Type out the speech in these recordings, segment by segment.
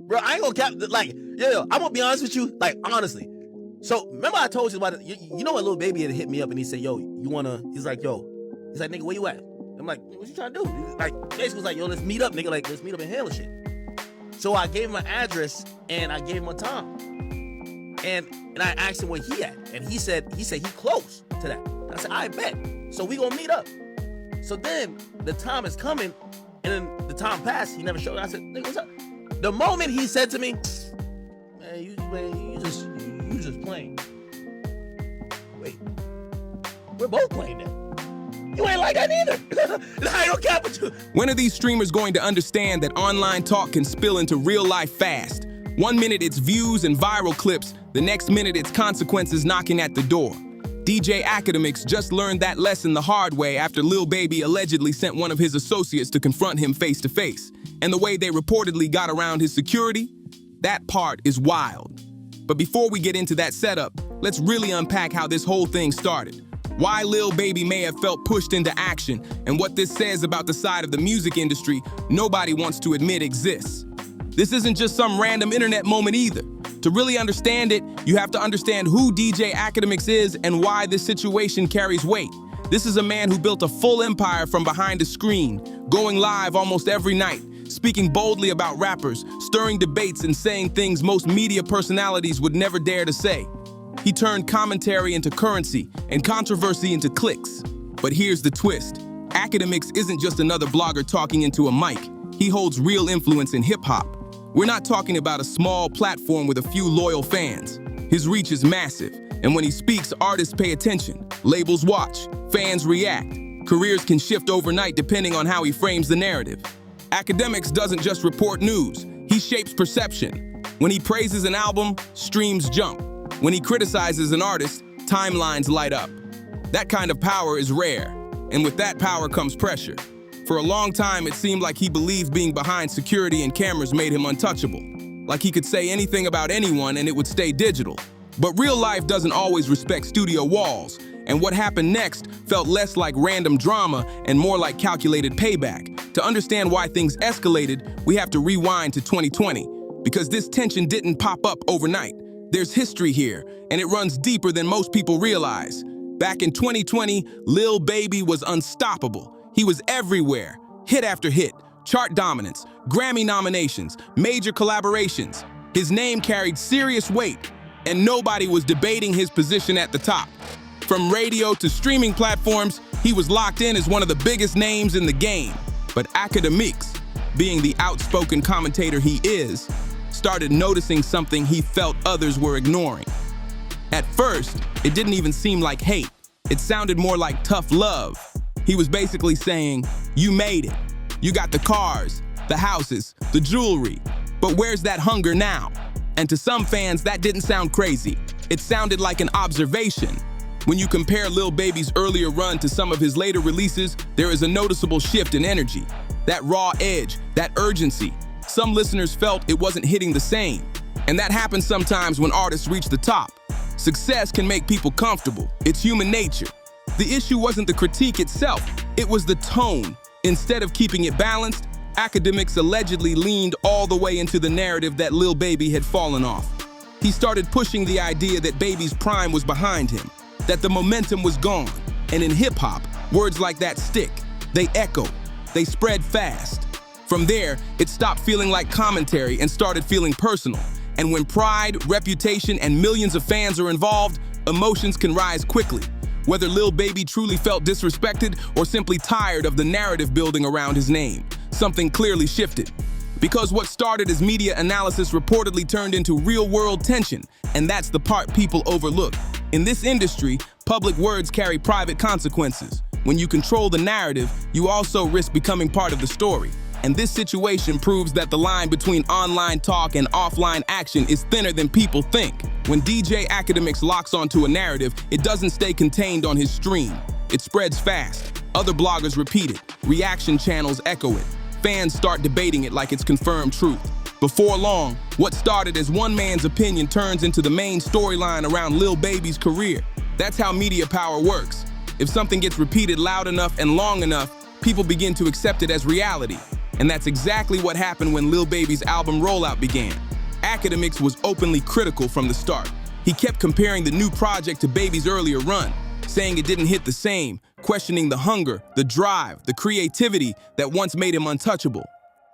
Bro, I ain't gonna cap. Like, I'm gonna be honest with you. Like, honestly. So, remember I told you about it? You know what Lil Baby had hit me up and he said, yo, you wanna, he's like, nigga, where you at? I'm like, what you trying to do? He's like, basically was like, yo, let's meet up, nigga. Like, let's meet up in Hale and shit. So I gave him an address and I gave him a time. And I asked him where he at. And he said he close to that. I said, I bet. So we gonna meet up. So then the time is coming, and then the time passed, he never showed up. I said, nigga, what's up? The moment he said to me, man, you just playing. Wait, we're both playing now. You ain't like that either. I don't care with you. When are these streamers going to understand that online talk can spill into real life fast? 1 minute it's views and viral clips, the next minute it's consequences knocking at the door. DJ Akademiks just learned that lesson the hard way after Lil Baby allegedly sent one of his associates to confront him face to face. And the way they reportedly got around his security, that part is wild. But before we get into that setup, let's really unpack how this whole thing started. Why Lil Baby may have felt pushed into action, and what this says about the side of the music industry nobody wants to admit exists. This isn't just some random internet moment either. To really understand it, you have to understand who DJ Akademiks is and why this situation carries weight. This is a man who built a full empire from behind a screen, going live almost every night, speaking boldly about rappers, stirring debates and saying things most media personalities would never dare to say. He turned commentary into currency and controversy into clicks. But here's the twist. Akademiks isn't just another blogger talking into a mic. He holds real influence in hip-hop. We're not talking about a small platform with a few loyal fans. His reach is massive, and when he speaks, artists pay attention, labels watch, fans react. Careers can shift overnight depending on how he frames the narrative. Akademiks doesn't just report news, he shapes perception. When he praises an album, streams jump. When he criticizes an artist, timelines light up. That kind of power is rare, and with that power comes pressure. For a long time, it seemed like he believed being behind security and cameras made him untouchable. Like he could say anything about anyone and it would stay digital. But real life doesn't always respect studio walls, and what happened next felt less like random drama and more like calculated payback. To understand why things escalated, we have to rewind to 2020, because this tension didn't pop up overnight. There's history here, and it runs deeper than most people realize. Back in 2020, Lil Baby was unstoppable. He was everywhere, hit after hit, chart dominance, Grammy nominations, major collaborations. His name carried serious weight, and nobody was debating his position at the top. From radio to streaming platforms, he was locked in as one of the biggest names in the game. But Akademiks, being the outspoken commentator he is, started noticing something he felt others were ignoring. At first, it didn't even seem like hate. It sounded more like tough love. He was basically saying, you made it. You got the cars, the houses, the jewelry. But where's that hunger now? And to some fans, that didn't sound crazy. It sounded like an observation. When you compare Lil Baby's earlier run to some of his later releases, there is a noticeable shift in energy. That raw edge, that urgency. Some listeners felt it wasn't hitting the same. And that happens sometimes when artists reach the top. Success can make people comfortable. It's human nature. The issue wasn't the critique itself, it was the tone. Instead of keeping it balanced, Akademiks allegedly leaned all the way into the narrative that Lil Baby had fallen off. He started pushing the idea that Baby's prime was behind him, that the momentum was gone. And in hip-hop, words like that stick. They echo, they spread fast. From there, it stopped feeling like commentary and started feeling personal. And when pride, reputation, and millions of fans are involved, emotions can rise quickly. Whether Lil Baby truly felt disrespected or simply tired of the narrative building around his name, something clearly shifted. Because what started as media analysis reportedly turned into real-world tension, and that's the part people overlook. In this industry, public words carry private consequences. When you control the narrative, you also risk becoming part of the story. And this situation proves that the line between online talk and offline action is thinner than people think. When DJ Akademiks locks onto a narrative, it doesn't stay contained on his stream. It spreads fast. Other bloggers repeat it. Reaction channels echo it. Fans start debating it like it's confirmed truth. Before long, what started as one man's opinion turns into the main storyline around Lil Baby's career. That's how media power works. If something gets repeated loud enough and long enough, people begin to accept it as reality. And that's exactly what happened when Lil Baby's album rollout began. Akademiks was openly critical from the start. He kept comparing the new project to Baby's earlier run, saying it didn't hit the same, questioning the hunger, the drive, the creativity that once made him untouchable.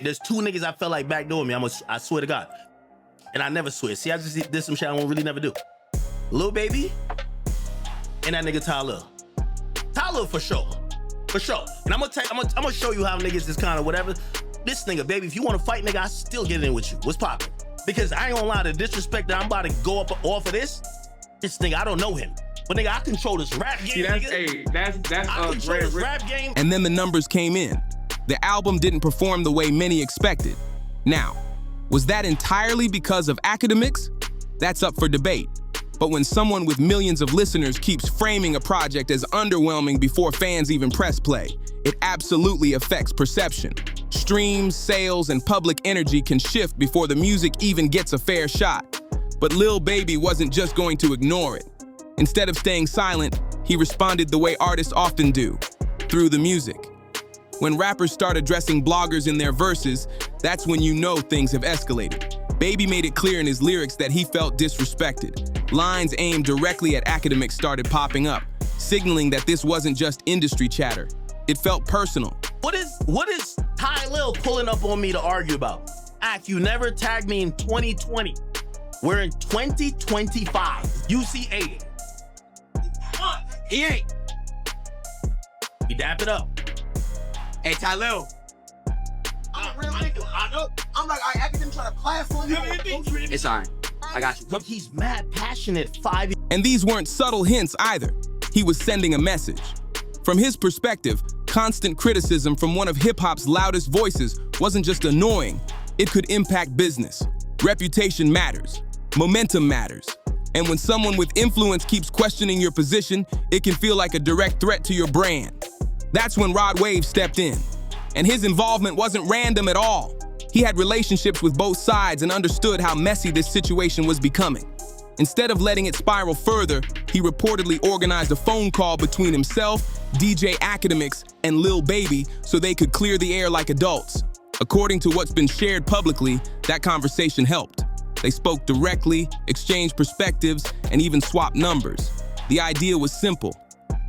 There's two niggas I felt like backdooring me, I swear to God. And I never swear. See, I just did some shit I won't really never do. Lil Baby and that nigga Ty Lil. Ty Lil for sure. For sure. And I'm gonna show you how niggas is kind of whatever. This nigga, baby, if you want to fight, nigga, I still get in with you. What's poppin'? Because I ain't gonna lie, the disrespect that I'm about to go up off of this nigga, I don't know him. But nigga, I control this rap game. See, that's I control this rap game. And then the numbers came in. The album didn't perform the way many expected. Now, was that entirely because of Akademiks? That's up for debate. But when someone with millions of listeners keeps framing a project as underwhelming before fans even press play, it absolutely affects perception. Streams, sales, and public energy can shift before the music even gets a fair shot. But Lil Baby wasn't just going to ignore it. Instead of staying silent, he responded the way artists often do, through the music. When rappers start addressing bloggers in their verses, that's when you know things have escalated. Baby made it clear in his lyrics that he felt disrespected. Lines aimed directly at Akademiks started popping up, signaling that this wasn't just industry chatter. It felt personal. What is Ty Lil pulling up on me to argue about? You never tagged me in 2020. We're in 2025. You see 8. He ain't. We dap it up. Hey, Ty Lil. I'm a real nigga. I know. I'm like, I Akademiks trying to platform you. It's all right. I got you. Look, he's mad passionate. 5 years. And these weren't subtle hints either. He was sending a message. From his perspective, constant criticism from one of hip-hop's loudest voices wasn't just annoying, it could impact business. Reputation matters. Momentum matters. And when someone with influence keeps questioning your position, it can feel like a direct threat to your brand. That's when Rod Wave stepped in. And his involvement wasn't random at all. He had relationships with both sides and understood how messy this situation was becoming. Instead of letting it spiral further, he reportedly organized a phone call between himself, DJ Akademiks, and Lil Baby so they could clear the air like adults. According to what's been shared publicly, that conversation helped. They spoke directly, exchanged perspectives, and even swapped numbers. The idea was simple.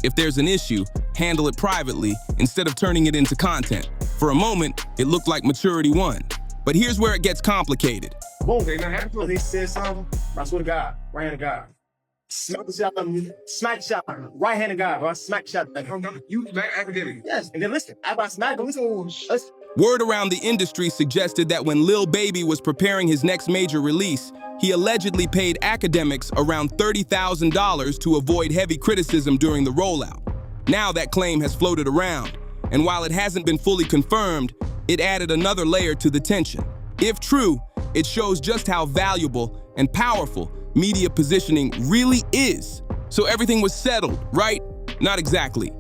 If there's an issue, handle it privately instead of turning it into content. For a moment, it looked like maturity won. But here's where it gets complicated. Boom, they not happy. They said something. I swear to God, right hand of God. Smack the shot, right hand of God, bro. Smack the shot. You smack Akademiks. Yes, and then listen. After I smack him, listen. Word around the industry suggested that when Lil Baby was preparing his next major release, he allegedly paid Akademiks around $30,000 to avoid heavy criticism during the rollout. Now that claim has floated around, and while it hasn't been fully confirmed, it added another layer to the tension. If true, it shows just how valuable and powerful media positioning really is. So everything was settled, right? Not exactly.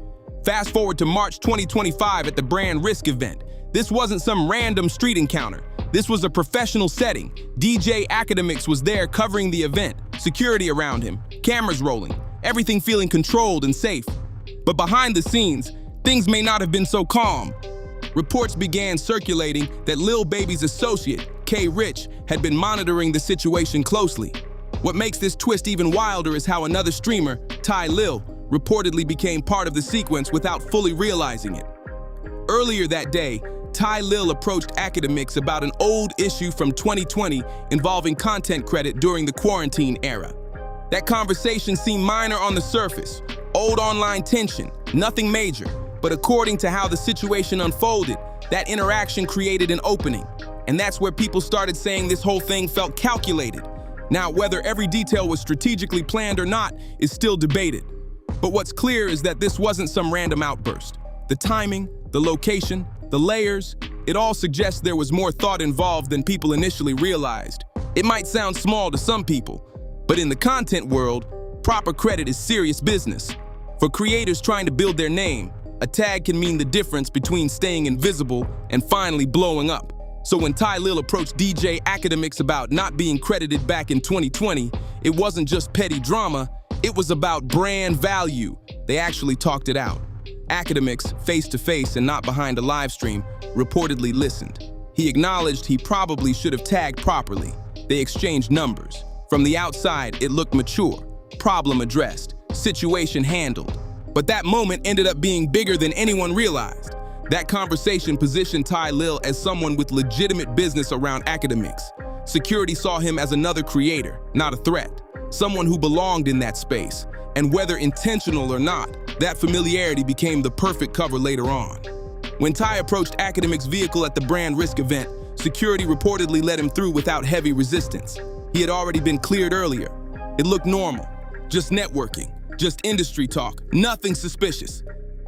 Fast forward to March 2025 at the Brand Risk event. This wasn't some random street encounter. This was a professional setting. DJ Akademiks was there covering the event, security around him, cameras rolling, everything feeling controlled and safe. But behind the scenes, things may not have been so calm. Reports began circulating that Lil Baby's associate, K. Rich, had been monitoring the situation closely. What makes this twist even wilder is how another streamer, Ty Lil, reportedly became part of the sequence without fully realizing it. Earlier that day, Ty Lil approached Akademiks about an old issue from 2020 involving content credit during the quarantine era. That conversation seemed minor on the surface, old online tension, nothing major. But according to how the situation unfolded, that interaction created an opening. And that's where people started saying this whole thing felt calculated. Now, whether every detail was strategically planned or not is still debated. But what's clear is that this wasn't some random outburst. The timing, the location, the layers, it all suggests there was more thought involved than people initially realized. It might sound small to some people, but in the content world, proper credit is serious business. For creators trying to build their name, a tag can mean the difference between staying invisible and finally blowing up. So when Ty Lil approached DJ Akademiks about not being credited back in 2020, it wasn't just petty drama, it was about brand value. They actually talked it out. Akademiks, face-to-face and not behind a live stream, reportedly listened. He acknowledged he probably should have tagged properly. They exchanged numbers. From the outside, it looked mature. Problem addressed. Situation handled. But that moment ended up being bigger than anyone realized. That conversation positioned Ty Lil as someone with legitimate business around Akademiks. Security saw him as another creator, not a threat. Someone who belonged in that space. And whether intentional or not, that familiarity became the perfect cover later on. When Ty approached Akademiks' vehicle at the brand risk event, security reportedly let him through without heavy resistance. He had already been cleared earlier. It looked normal. Just networking. Just industry talk. Nothing suspicious.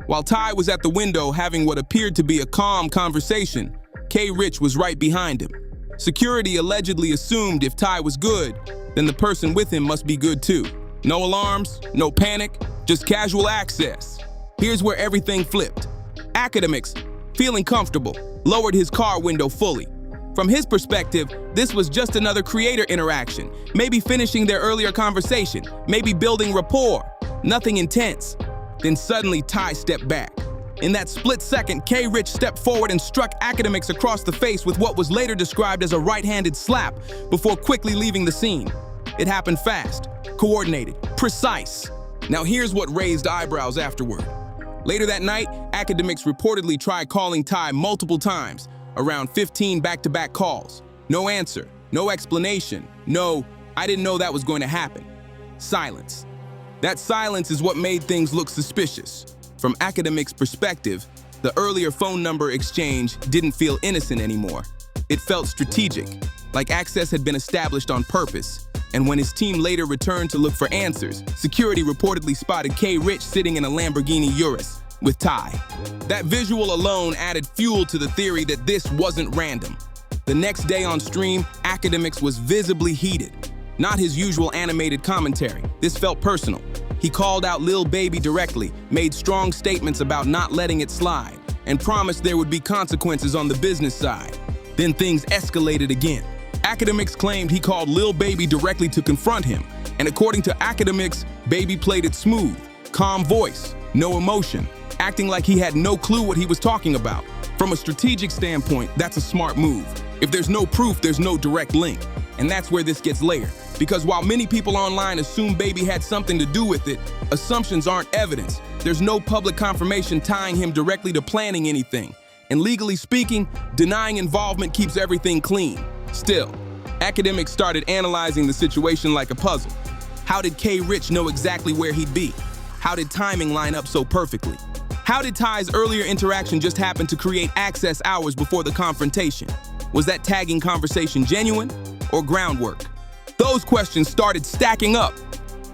While Ty was at the window having what appeared to be a calm conversation, K. Rich was right behind him. Security allegedly assumed if Ty was good, then the person with him must be good too. No alarms, no panic, just casual access. Here's where everything flipped. Akademiks, feeling comfortable, lowered his car window fully. From his perspective, this was just another creator interaction, maybe finishing their earlier conversation, maybe building rapport, nothing intense. Then suddenly Ty stepped back. In that split second, K. Rich stepped forward and struck Akademiks across the face with what was later described as a right-handed slap before quickly leaving the scene. It happened fast, coordinated, precise. Now here's what raised eyebrows afterward. Later that night, Akademiks reportedly tried calling Ty multiple times, around 15 back-to-back calls. No answer, no explanation, no, I didn't know that was going to happen. Silence. That silence is what made things look suspicious. From Akademiks' perspective, the earlier phone number exchange didn't feel innocent anymore. It felt strategic, like access had been established on purpose. And when his team later returned to look for answers, security reportedly spotted K. Rich sitting in a Lamborghini Urus with Ty. That visual alone added fuel to the theory that this wasn't random. The next day on stream, Akademiks was visibly heated. Not his usual animated commentary. This felt personal. He called out Lil Baby directly, made strong statements about not letting it slide, and promised there would be consequences on the business side. Then things escalated again. Akademiks claimed he called Lil Baby directly to confront him, and according to Akademiks, Baby played it smooth, calm voice, no emotion, acting like he had no clue what he was talking about. From a strategic standpoint, that's a smart move. If there's no proof, there's no direct link. And that's where this gets layered. Because while many people online assume Baby had something to do with it, assumptions aren't evidence. There's no public confirmation tying him directly to planning anything. And legally speaking, denying involvement keeps everything clean. Still, Akademiks started analyzing the situation like a puzzle. How did K. Rich know exactly where he'd be? How did timing line up so perfectly? How did Ty's earlier interaction just happen to create access hours before the confrontation? Was that tagging conversation genuine or groundwork? Those questions started stacking up.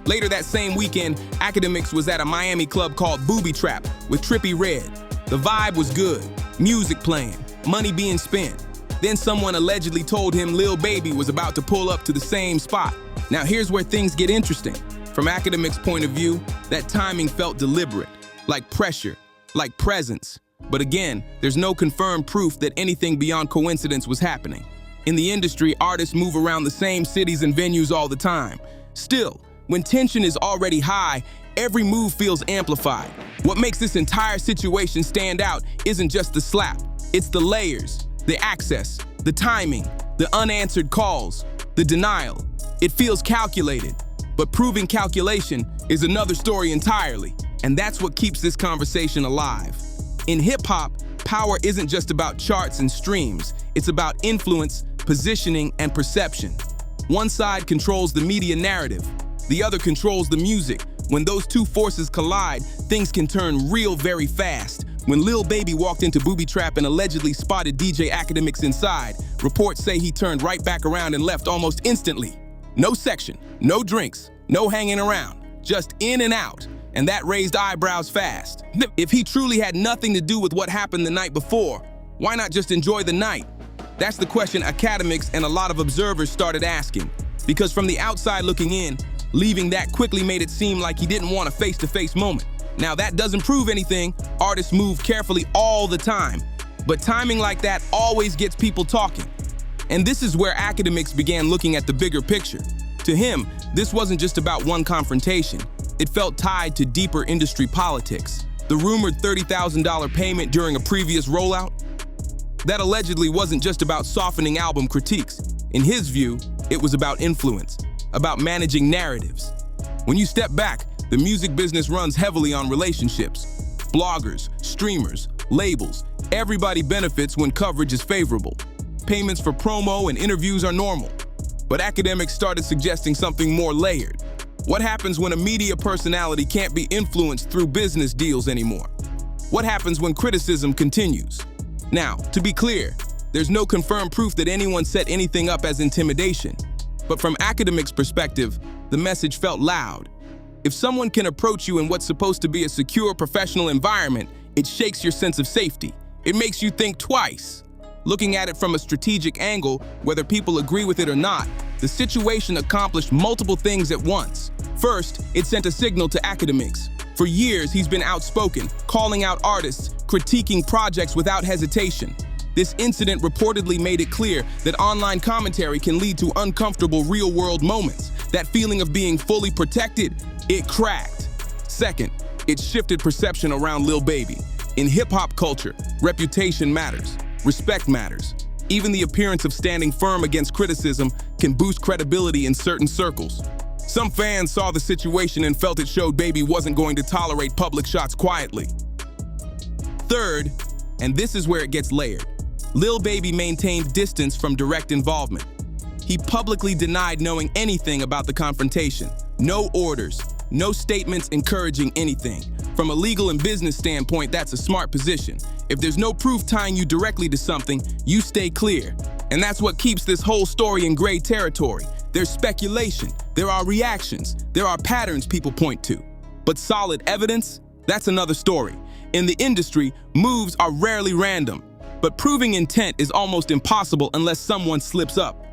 Later that same weekend, Akademiks was at a Miami club called Booby Trap with Trippie Redd. The vibe was good, music playing, money being spent. Then someone allegedly told him Lil Baby was about to pull up to the same spot. Now here's where things get interesting. From Akademiks' point of view, that timing felt deliberate, like pressure, like presence. But again, there's no confirmed proof that anything beyond coincidence was happening. In the industry, artists move around the same cities and venues all the time. Still, when tension is already high, every move feels amplified. What makes this entire situation stand out isn't just the slap, it's the layers, the access, the timing, the unanswered calls, the denial. It feels calculated, but proving calculation is another story entirely. And that's what keeps this conversation alive. In hip-hop, power isn't just about charts and streams, it's about influence, positioning, and perception. One side controls the media narrative, the other controls the music. When those two forces collide, things can turn real very fast. When Lil Baby walked into Booby Trap and allegedly spotted DJ Akademiks inside, reports say he turned right back around and left almost instantly. No section, no drinks, no hanging around, just in and out. And that raised eyebrows fast. If he truly had nothing to do with what happened the night before, why not just enjoy the night? That's the question Akademiks and a lot of observers started asking. Because from the outside looking in, leaving that quickly made it seem like he didn't want a face-to-face moment. Now that doesn't prove anything, artists move carefully all the time. But timing like that always gets people talking. And this is where Akademiks began looking at the bigger picture. To him, this wasn't just about one confrontation. It felt tied to deeper industry politics. The rumored $30,000 payment during a previous rollout? That allegedly wasn't just about softening album critiques. In his view, it was about influence, about managing narratives. When you step back, the music business runs heavily on relationships. Bloggers, streamers, labels, everybody benefits when coverage is favorable. Payments for promo and interviews are normal. But Akademiks started suggesting something more layered. What happens when a media personality can't be influenced through business deals anymore? What happens when criticism continues? Now, to be clear, there's no confirmed proof that anyone set anything up as intimidation. But from Akademiks' perspective, the message felt loud. If someone can approach you in what's supposed to be a secure professional environment, it shakes your sense of safety. It makes you think twice. Looking at it from a strategic angle, whether people agree with it or not, the situation accomplished multiple things at once. First, it sent a signal to Akademiks. For years, he's been outspoken, calling out artists, critiquing projects without hesitation. This incident reportedly made it clear that online commentary can lead to uncomfortable real-world moments. That feeling of being fully protected, it cracked. Second, it shifted perception around Lil Baby. In hip-hop culture, reputation matters, respect matters. Even the appearance of standing firm against criticism can boost credibility in certain circles. Some fans saw the situation and felt it showed Baby wasn't going to tolerate public shots quietly. Third, and this is where it gets layered, Lil Baby maintained distance from direct involvement. He publicly denied knowing anything about the confrontation. No orders, no statements encouraging anything. From a legal and business standpoint, that's a smart position. If there's no proof tying you directly to something, you stay clear. And that's what keeps this whole story in gray territory. There's speculation, there are reactions, there are patterns people point to. But solid evidence? That's another story. In the industry, moves are rarely random, but proving intent is almost impossible unless someone slips up.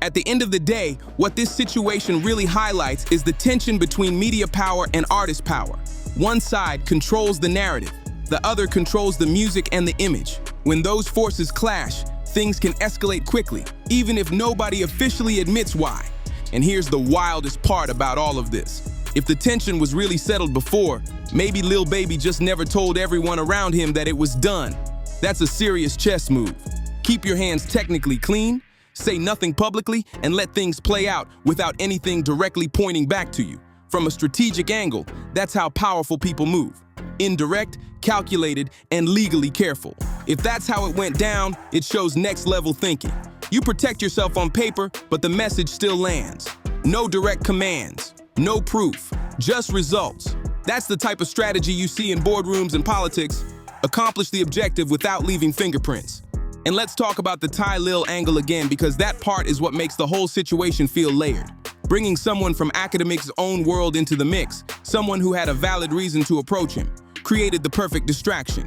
At the end of the day, what this situation really highlights is the tension between media power and artist power. One side controls the narrative, the other controls the music and the image. When those forces clash, things can escalate quickly, even if nobody officially admits why. And here's the wildest part about all of this. If the tension was really settled before, maybe Lil Baby just never told everyone around him that it was done. That's a serious chess move. Keep your hands technically clean, say nothing publicly, and let things play out without anything directly pointing back to you. From a strategic angle, that's how powerful people move. Indirect, calculated, and legally careful. If that's how it went down, it shows next-level thinking. You protect yourself on paper, but the message still lands. No direct commands, no proof, just results. That's the type of strategy you see in boardrooms and politics. Accomplish the objective without leaving fingerprints. And let's talk about the Ty Lil angle again, because that part is what makes the whole situation feel layered. Bringing someone from Akademiks' own world into the mix, someone who had a valid reason to approach him, created the perfect distraction.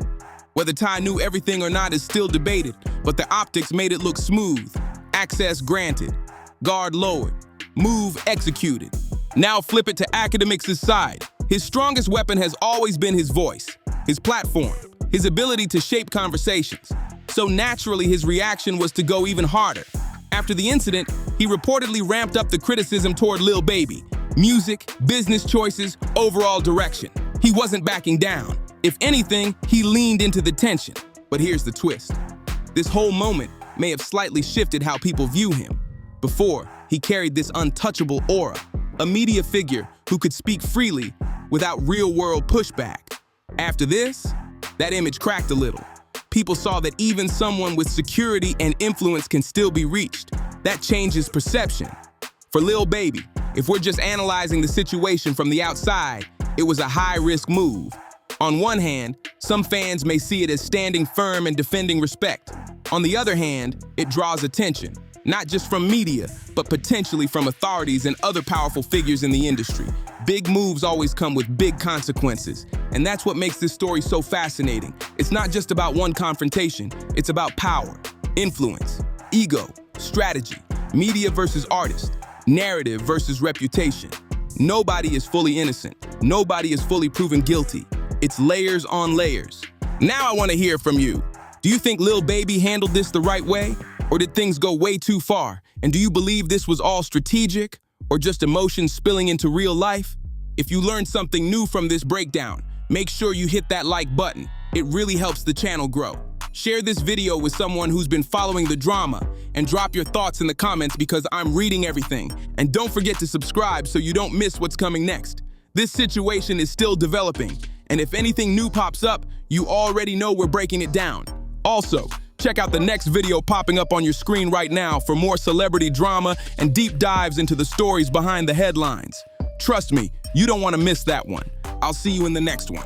Whether Ty knew everything or not is still debated, but the optics made it look smooth. Access granted, guard lowered, move executed. Now flip it to Akademiks' side. His strongest weapon has always been his voice, his platform, his ability to shape conversations. So naturally, his reaction was to go even harder. After the incident, he reportedly ramped up the criticism toward Lil Baby. Music, business choices, overall direction. He wasn't backing down. If anything, he leaned into the tension. But here's the twist. This whole moment may have slightly shifted how people view him. Before, he carried this untouchable aura, a media figure who could speak freely without real-world pushback. After this, that image cracked a little. People saw that even someone with security and influence can still be reached. That changes perception. For Lil Baby, if we're just analyzing the situation from the outside, it was a high-risk move. On one hand, some fans may see it as standing firm and defending respect. On the other hand, it draws attention, not just from media, but potentially from authorities and other powerful figures in the industry. Big moves always come with big consequences, and that's what makes this story so fascinating. It's not just about one confrontation, it's about power, influence, ego, strategy, media versus artist, narrative versus reputation. Nobody is fully innocent. Nobody is fully proven guilty. It's layers on layers. Now I want to hear from you. Do you think Lil Baby handled this the right way? Or did things go way too far? And do you believe this was all strategic? Or just emotions spilling into real life? If you learned something new from this breakdown, Make sure you hit that like button. It really helps the channel grow. Share this video with someone who's been following the drama, and drop your thoughts in the comments because I'm reading everything. And don't forget to subscribe so you don't miss what's coming next. This situation is still developing, and if anything new pops up, you already know we're breaking it down. Also, check out the next video popping up on your screen right now for more celebrity drama and deep dives into the stories behind the headlines. Trust me, you don't want to miss that one. I'll see you in the next one.